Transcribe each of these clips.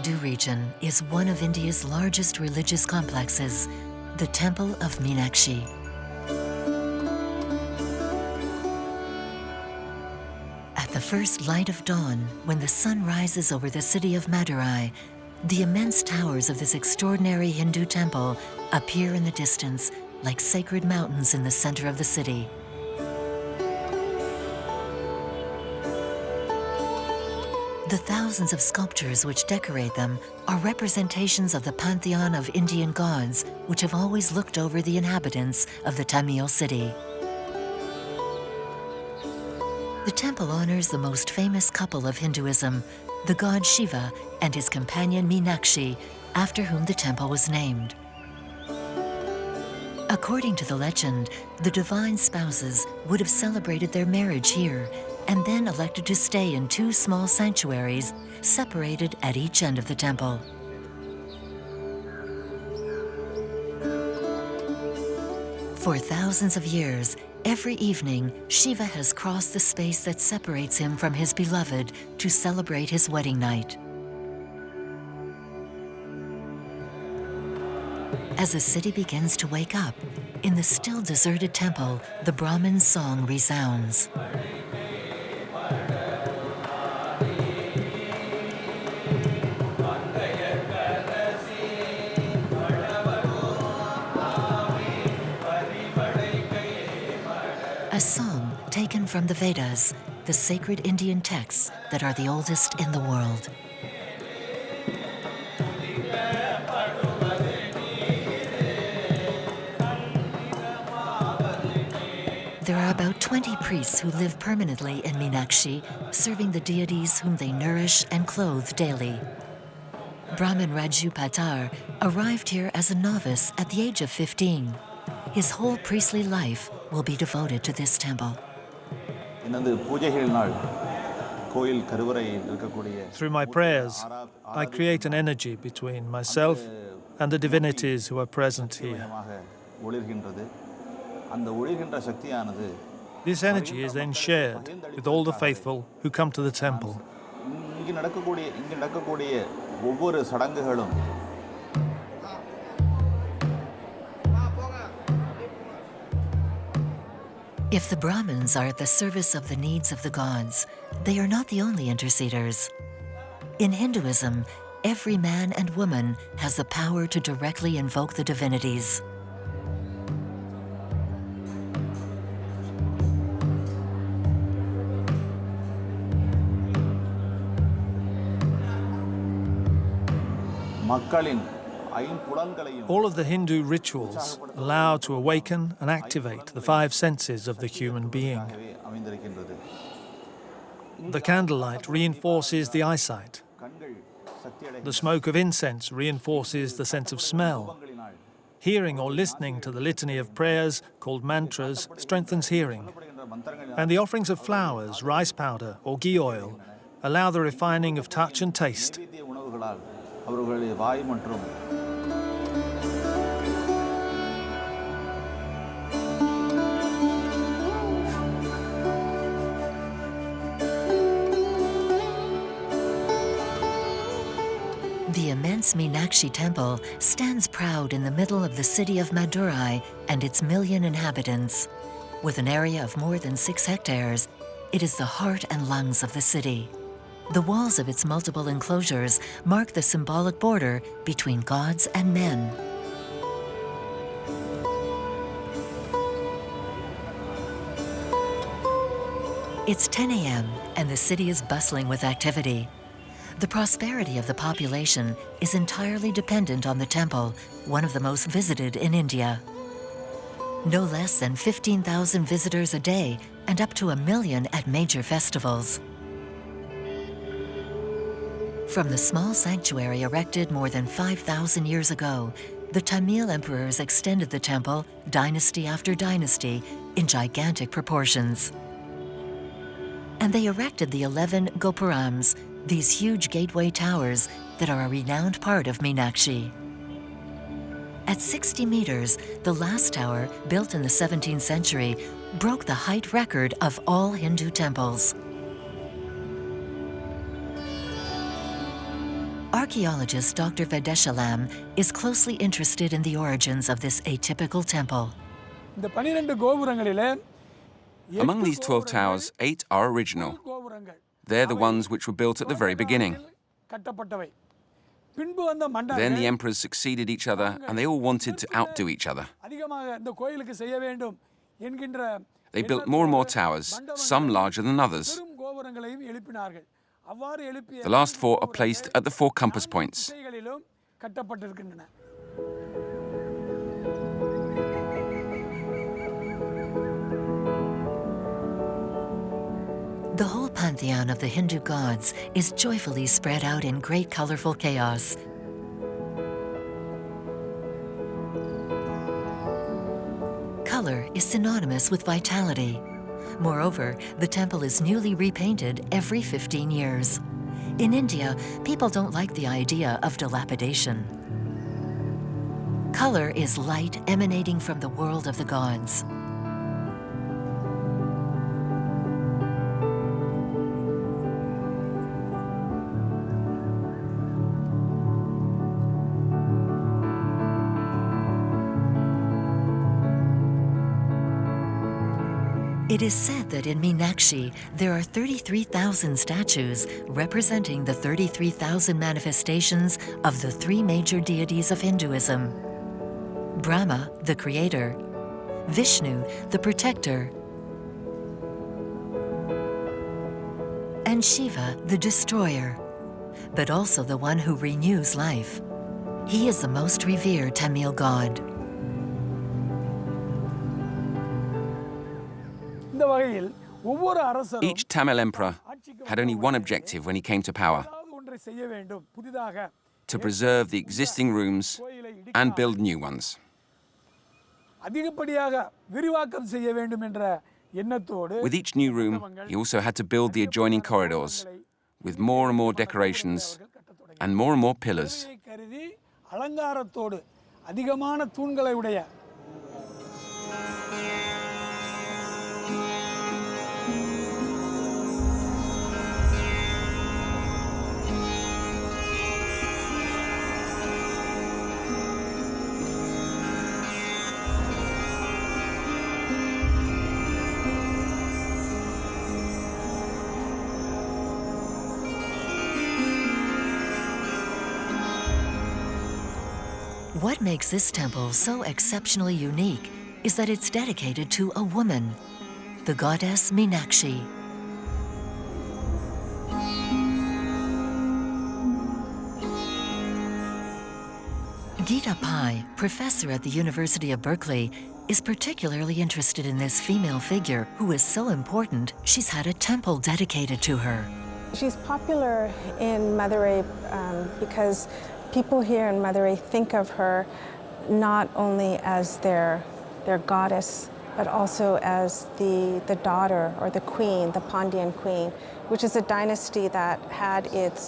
Hindu region is one of India's largest religious complexes, the Temple of Meenakshi. At the first light of dawn, when the sun rises over the city of Madurai, the immense towers of this extraordinary Hindu temple appear in the distance like sacred mountains in the center of the city. The thousands of sculptures which decorate them are representations of the pantheon of Indian gods which have always looked over the inhabitants of the Tamil city. The temple honors the most famous couple of Hinduism, the god Shiva and his companion Meenakshi, after whom the temple was named. According to the legend, the divine spouses would have celebrated their marriage here and then elected to stay in two small sanctuaries separated at each end of the temple. For thousands of years, every evening, Shiva has crossed the space that separates him from his beloved to celebrate his wedding night. As the city begins to wake up, in the still deserted temple, the Brahmin's song resounds. A song taken from the Vedas, the sacred Indian texts that are the oldest in the world. There are about 20 priests who live permanently in Minakshi, serving the deities whom they nourish and clothe daily. Brahmin Raju Patar arrived here as a novice at the age of 15. His whole priestly life will be devoted to this temple. Through my prayers, I create an energy between myself and the divinities who are present here. This energy is then shared with all the faithful who come to the temple. If the Brahmins are at the service of the needs of the gods, they are not the only interceders. In Hinduism, every man and woman has the power to directly invoke the divinities. All of the Hindu rituals allow to awaken and activate the five senses of the human being. The candlelight reinforces the eyesight. The smoke of incense reinforces the sense of smell. Hearing or listening to the litany of prayers, called mantras, strengthens hearing. And the offerings of flowers, rice powder, or ghee oil allow the refining of touch and taste. The immense Meenakshi Temple stands proud in the middle of the city of Madurai and its 1 million inhabitants. With an area of more than 6 hectares, it is the heart and lungs of the city. The walls of its multiple enclosures mark the symbolic border between gods and men. It's 10 a.m. and the city is bustling with activity. The prosperity of the population is entirely dependent on the temple, one of the most visited in India. No less than 15,000 visitors a day and up to 1 million at major festivals. From the small sanctuary erected more than 5,000 years ago, the Tamil emperors extended the temple, dynasty after dynasty, in gigantic proportions. And they erected the 11 gopurams, these huge gateway towers that are a renowned part of Meenakshi. At 60 meters, the last tower, built in the 17th century, broke the height record of all Hindu temples. Archaeologist Dr. Vedeshalam is closely interested in the origins of this atypical temple. இந்த 12 கோபுரங்களிலே Among these 12 towers, 8 are original. கோபுரங்கள் They're the ones which were built at the very beginning. கட்டப்பட்டவை. பின்பு வந்த மண்டலங்கள் Then the emperors succeeded each other, and they all wanted to outdo each other. அதிகமாக இந்த கோயிலுக்கு செய்ய வேண்டும் என்கின்ற They built more and more towers, some larger than others. பெரும் கோபுரங்களையும் எழுப்பினார்கள். அவ்வாறு எழுப்பிய The last 4 are placed at the 4 compass points. திசைகளிலும் கட்டப்பட்டிருக்கின்றன. The whole pantheon of the Hindu gods is joyfully spread out in great colorful chaos. Color is synonymous with vitality. Moreover, the temple is newly repainted every 15 years. In India, people don't like the idea of dilapidation. Color is light emanating from the world of the gods. It is said that in Minakshi, there are 33,000 statues representing the 33,000 manifestations of the 3 major deities of Hinduism: Brahma, the creator; Vishnu, the protector; and Shiva, the destroyer, but also the one who renews life. He is the most revered Tamil god. இந்த வகையில் ஒவ்வொரு அரசரும் Each Tamil emperor had only one objective when he came to power: ஏதாவது ஒன்றை செய்ய வேண்டும், புதிதாக to preserve the existing rooms கோயிலை and build new ones. அதிகப்படியாக விரிவாக்கம் செய்ய வேண்டும் என்ற எண்ணத்தோடு With each new room, he also had to build the adjoining corridors with more and more decorations and more pillars. தேவையை கருதி அலங்காரத்தோடு அதிகமான தூண்களை உடைய What makes this temple so exceptionally unique is that it's dedicated to a woman, the goddess Meenakshi. Geeta Pai, professor at the University of Berkeley, is particularly interested in this female figure who is so important she's had a temple dedicated to her. She's popular in Madurai because people here in Madurai think of her not only as their goddess, but also as the daughter or the queen, the Pandyan queen, which is a dynasty that had its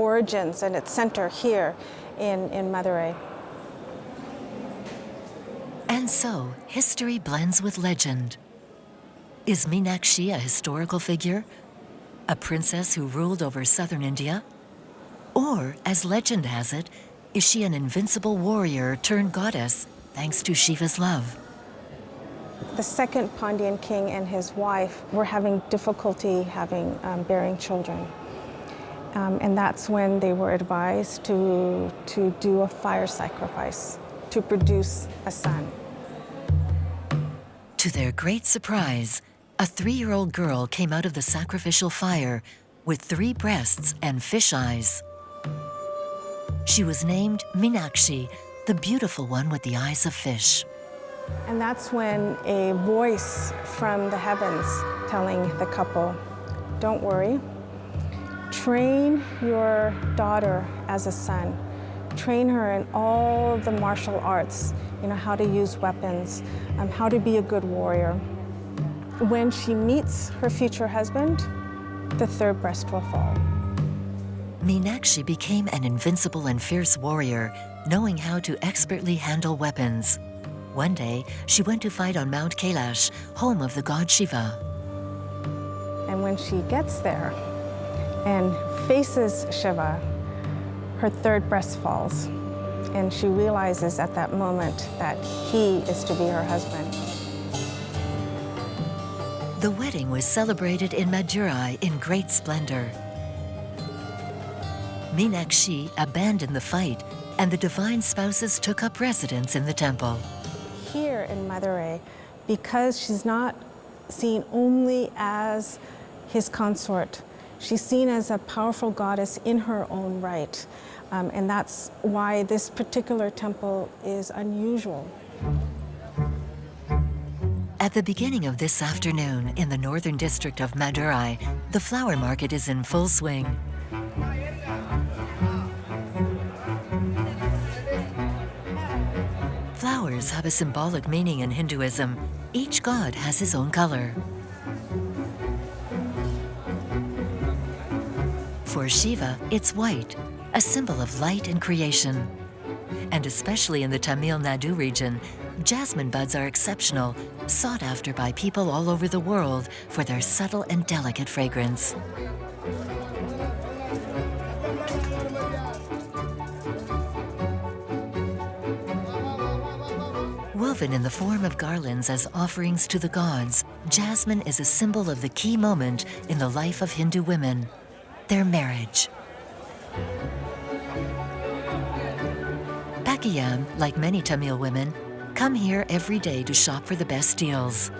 origins and its center here in Madurai. And so, history blends with legend. Is Meenakshi a historical figure? A princess who ruled over southern India? Or, as legend has it, is she an invincible warrior turned goddess thanks to Shiva's love? The second Pandyan king and his wife were having difficulty bearing children. And that's when they were advised to do a fire sacrifice to produce a son. To their great surprise, a 3-year-old girl came out of the sacrificial fire with 3 breasts and fish eyes. She was named Minakshi, the beautiful one with the eyes of fish. And that's when a voice from the heavens telling the couple, don't worry, train your daughter as a son. Train her in all the martial arts, how to use weapons, how to be a good warrior. When she meets her future husband, the 3rd breast will fall. Meenakshi became an invincible and fierce warrior, knowing how to expertly handle weapons. One day, she went to fight on Mount Kailash, home of the god Shiva. And when she gets there and faces Shiva, her third breast falls, and she realizes at that moment that he is to be her husband. The wedding was celebrated in Madurai in great splendor. Meenakshi abandoned the fight, and the divine spouses took up residence in the temple. Here in Madurai, because she's not seen only as his consort, she's seen as a powerful goddess in her own right. And that's why this particular temple is unusual. At the beginning of this afternoon in the northern district of Madurai, the flower market is in full swing. Flowers have a symbolic meaning in Hinduism. Each god has his own color. For Shiva, it's white, a symbol of light and creation. And especially in the Tamil Nadu region, jasmine buds are exceptional, sought after by people all over the world for their subtle and delicate fragrance. Woven in the form of garlands as offerings to the gods, jasmine is a symbol of the key moment in the life of Hindu women, their marriage. Pakiyam, like many Tamil women, come here every day to shop for the best deals.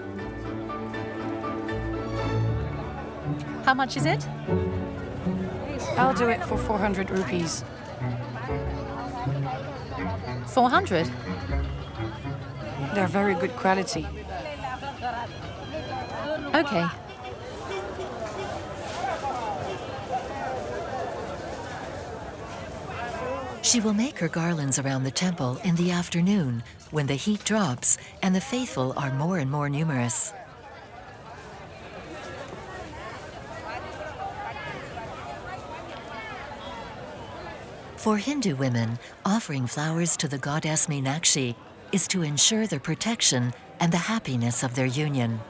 How much is it? I'll do it for 400 rupees. 400? They're very good quality. Okay. She will make her garlands around the temple in the afternoon when the heat drops and the faithful are more and more numerous. For Hindu women, offering flowers to the goddess Meenakshi is to ensure their protection and the happiness of their union.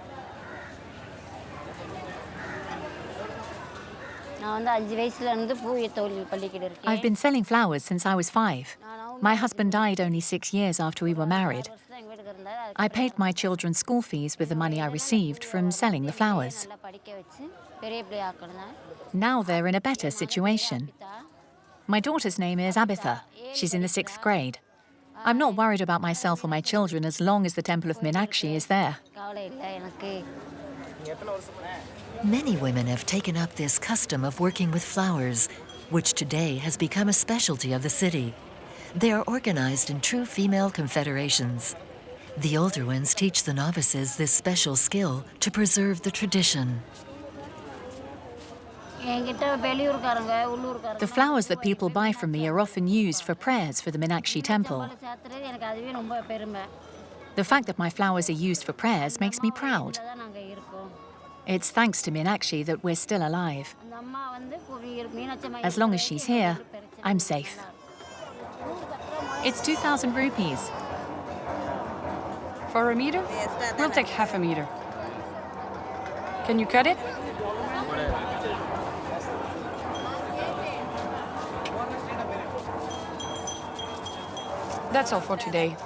I've been selling flowers since I was 5. My husband died only 6 years after we were married. I paid my children's school fees with the money I received from selling the flowers. Now they're in a better situation. My daughter's name is Abitha. She's in the 6th grade. I'm not worried about myself or my children as long as the Temple of Minakshi is there. Many women have taken up this custom of working with flowers, which today has become a specialty of the city. They are organized in true female confederations. The older ones teach the novices this special skill to preserve the tradition. The flowers that people buy from me are often used for prayers for the Minakshi Temple. The fact that my flowers are used for prayers makes me proud. It's thanks to Minakshi that we're still alive. As long as she's here, I'm safe. It's 2,000 rupees. For a meter? We'll take half a meter. Can you cut it? That's all for today.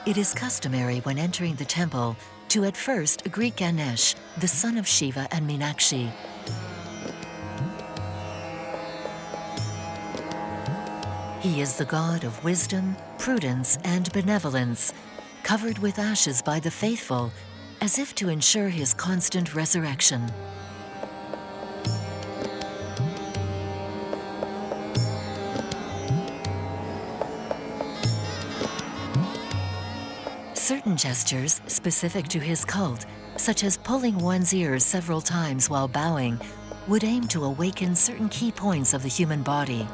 It is customary when entering the temple to at first greet Ganesh, the son of Shiva and Meenakshi. He is the god of wisdom, prudence, and benevolence, covered with ashes by the faithful, as if to ensure his constant resurrection. Certain gestures specific to his cult, such as pulling one's ears several times while bowing, would aim to awaken certain key points of the human body.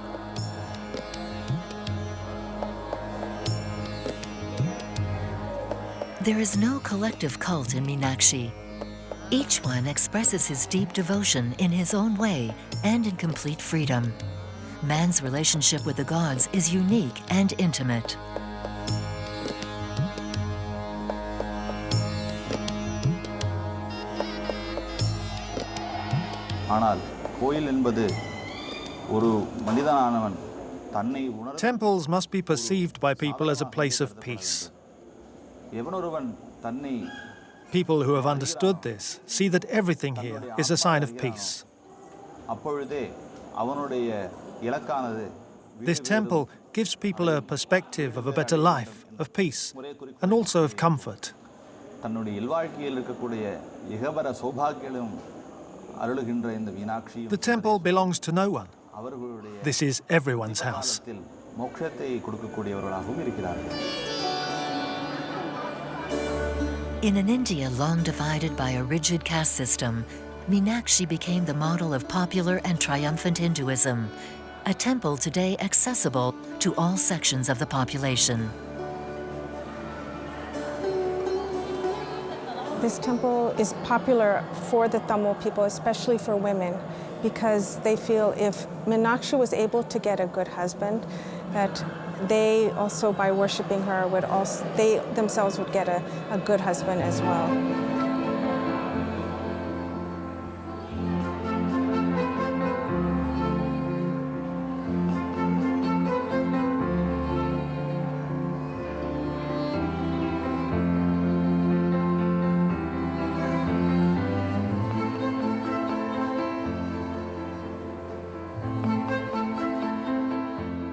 There is no collective cult in Meenakshi. Each one expresses his deep devotion in his own way and in complete freedom. Man's relationship with the gods is unique and intimate. Temples must be perceived by people as a place of peace. People who have understood this see that everything here is a sign of peace. This temple gives people a perspective of a better life, of peace, and also of comfort. The temple belongs to no one. This is everyone's house. In an India long divided by a rigid caste system, Minakshi became the model of popular and triumphant Hinduism, a temple today accessible to all sections of the population. This temple is popular for the Tamil people, especially for women, because they feel if Meenakshi was able to get a good husband, that they also, by worshiping her, they themselves would get a good husband as well.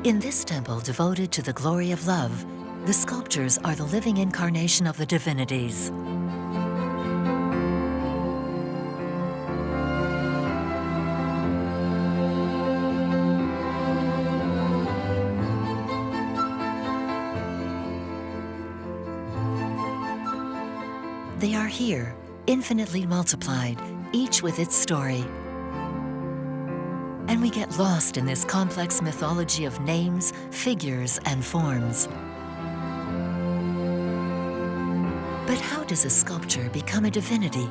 In this temple devoted to the glory of love, the sculptures are the living incarnation of the divinities. They are here, infinitely multiplied, each with its story. And we get lost in this complex mythology of names, figures, and forms. But how does a sculpture become a divinity?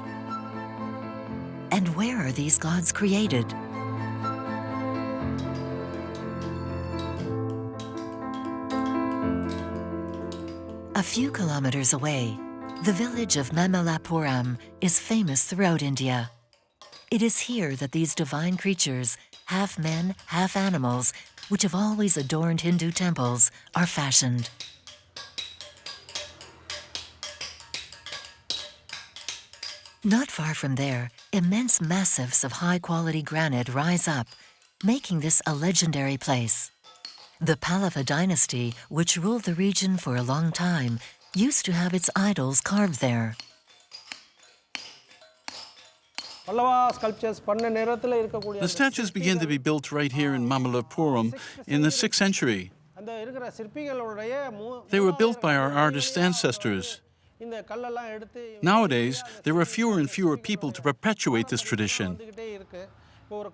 And where are these gods created? A few kilometers away, the village of Mamallapuram is famous throughout India. It is here that these divine creatures, half men, half animals, which have always adorned Hindu temples, are fashioned. Not far from there, immense massifs of high-quality granite rise up, making this a legendary place. The Pallava dynasty, which ruled the region for a long time, used to have its idols carved there. The statues began to be built right here in Mamallapuram in the 6th century. They were built by our artist ancestors. Nowadays, there are fewer and fewer people to perpetuate this tradition.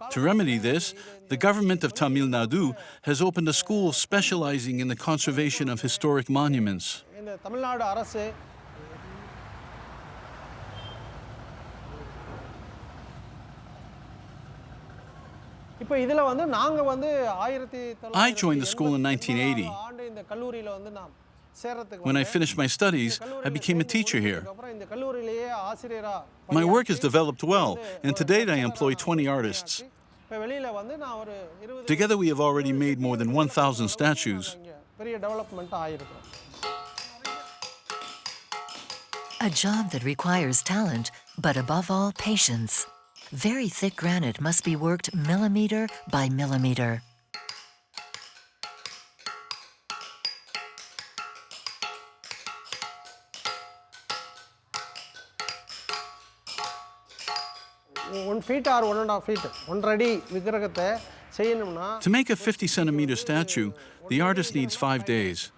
To remedy this, the government of Tamil Nadu has opened a school specializing in the conservation of historic monuments. I joined the school in 1980. When I finished my studies, I became a teacher here. My work has developed well, and to date I employ 20 artists. Together we have already made more than 1,000 statues. A job that requires talent, but above all, patience. Very thick granite must be worked millimeter by millimeter. To make a 50-centimeter statue, the artist needs 5 days.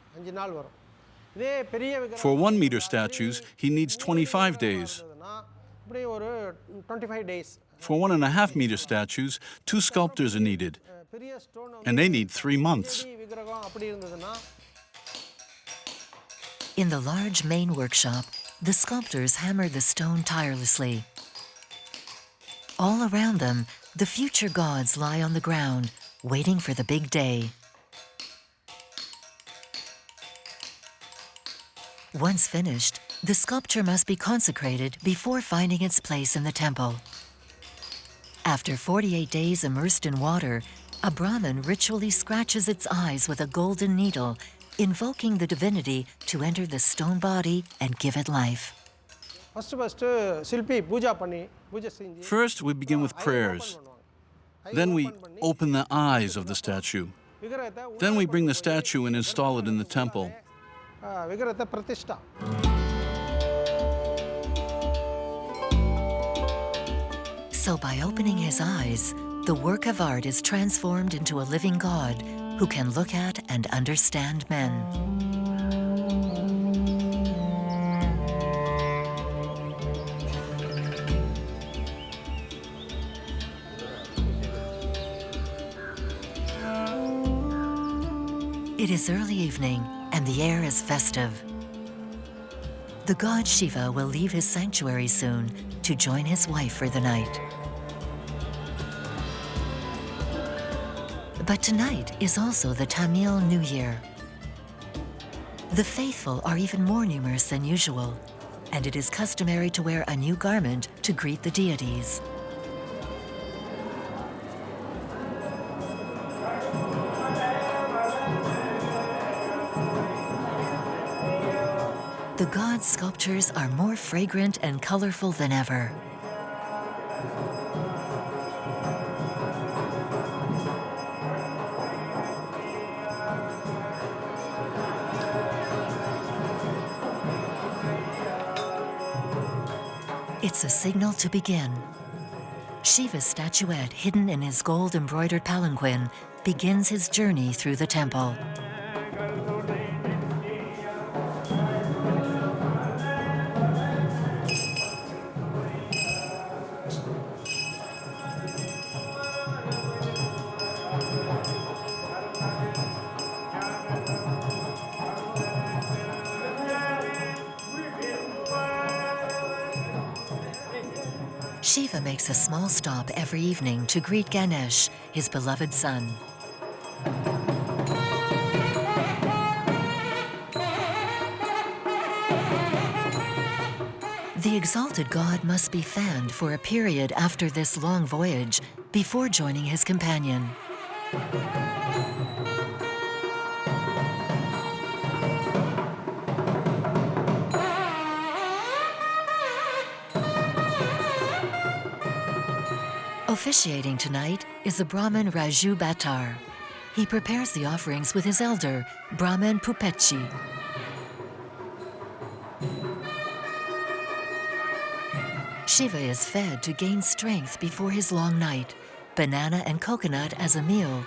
For 1-meter statues, he needs 25 days. For 1.5 meter statues, 2 sculptors are needed, and they need 3 months. In the large main workshop, the sculptors hammer the stone tirelessly. All around them, the future gods lie on the ground, waiting for the big day. Once finished, the sculpture must be consecrated before finding its place in the temple. After 48 days immersed in water, a Brahmin ritually scratches its eyes with a golden needle, invoking the divinity to enter the stone body and give it life. First, we begin with prayers. Then we open the eyes of the statue. Then we bring the statue and install it in the temple. So by opening his eyes, the work of art is transformed into a living God who can look at and understand men. It is early evening and the air is festive. The god Shiva will leave his sanctuary soon to join his wife for the night. But tonight is also the Tamil New Year. The faithful are even more numerous than usual, and it is customary to wear a new garment to greet the deities. The gods' sculptures are more fragrant and colorful than ever. It's a signal to begin. Shiva's statuette, hidden in his gold-embroidered palanquin, begins his journey through the temple. Shiva makes a small stop every evening to greet Ganesh, his beloved son. The exalted god must be fanned for a period after this long voyage before joining his companion. Officiating tonight is the Brahmin Raju Bhattar. He prepares the offerings with his elder, Brahmin Pupechi. Shiva is fed to gain strength before his long night, banana and coconut as a meal,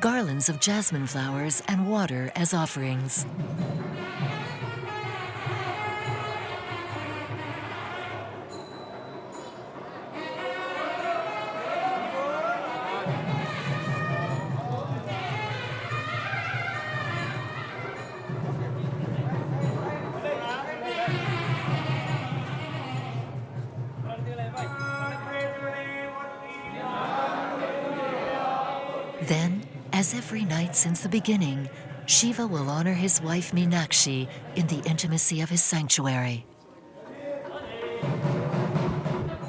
garlands of jasmine flowers and water as offerings. Then, as every night since the beginning, Shiva will honor his wife Meenakshi in the intimacy of his sanctuary.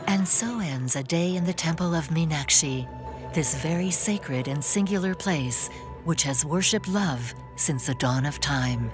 And so ends a day in the temple of Minakshi, this very sacred and singular place which has worshipped love since the dawn of time.